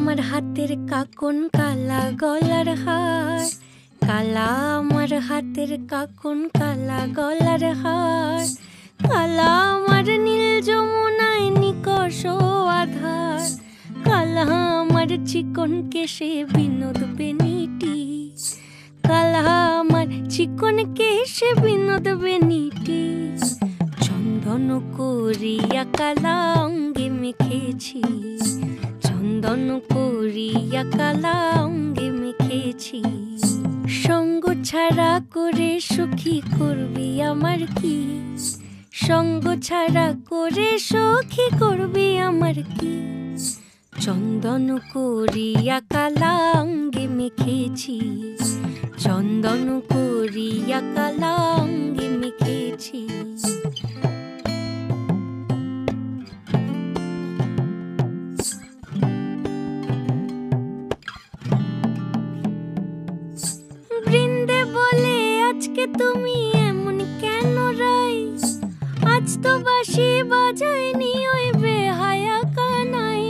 আমার হাতের কাকন কালা গলার হার, কালা আমার হাতের কাকন কালা গলার হার, কালা আমার নীল যমুনায় নিকষ আধার, কালা আমার চিকন কেশে বিনোদ বেনিটি, কালা আমার চিকন কেশে বিনোদ বেনিটি। চন্দন করিয়া কালা অঙ্গে মেখেছি, চন্দন করিয়া কালা অঙ্গে মেখেছি। সঙ্গ ছাড়া করে সুখী করবি আমার কি, সঙ্গ ছাড়া করে সুখী করবি আমার কি। চন্দন করিয়া কালা অঙ্গে মেখেছি, চন্দন করিয়া কালা অঙ্গে মেখেছি। বৃন্দে বলে আজকে তুমি এমন কেন রাই, আজ তো বাঁশি বাজায়নি ওই বেহায়া কানাই।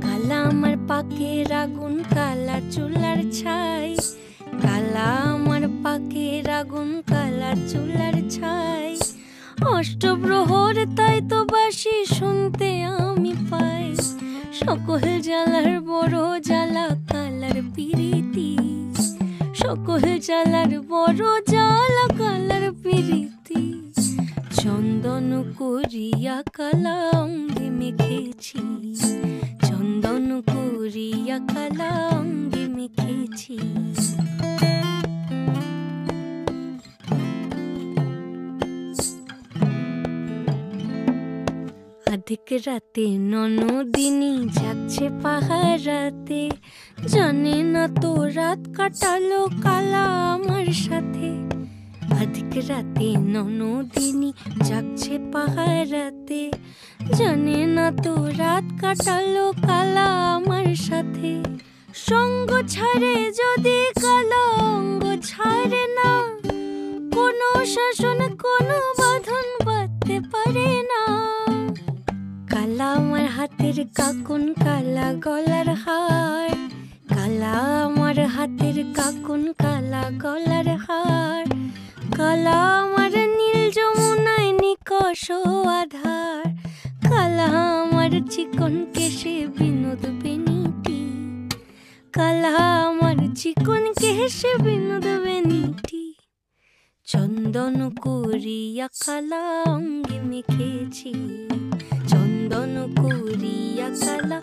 কালা আমার পাকের আগুন কালা চুলার ছাই, কালা আমার পাকের আগুন কালা চুলার ছাই। অষ্টপ্রহর তাই তো বাঁশি শুনতে আমি পাই, সকল জ্বালার বড় জ্বালা কালার পিরিতি, সকল জ্বালার বড় জ্বালা কালার পিরিতি। চন্দন করিয়া কালা অঙ্গে মেখেছি, চন্দন করিয়া কালা অঙ্গে মেখেছি। আধিক রাতে ননদিনী যাচ্ছে পাহারাতে, জানে না তো রাত কাটালো কালা আমার সাথে। আধিক রাতে ননদিনী যাচ্ছে পাহারাতে, জানে না তো রাত কাটালো কালা আমার সাথে। সঙ্গ ছাড়ে যদি কালা অঙ্গ ছাড়ে না, কোনো শাসন কোনো বাঁধন বাঁধতে পারে না। কালা আমার হাতের কাকন কালা গলার হার, কালা আমার হাতের কাকন কালা গলার হার, কালা আমার নীল যমুনায় নিকষ আধার, কালা আমার চিকন কেশে বিনোদ বেনিটি, কালা আমার চিকন কেশে বিনোদ বেনিটি। চন্দন করিয়া কালা অঙ্গে মেখেছি, চন্দন করিয়া কালা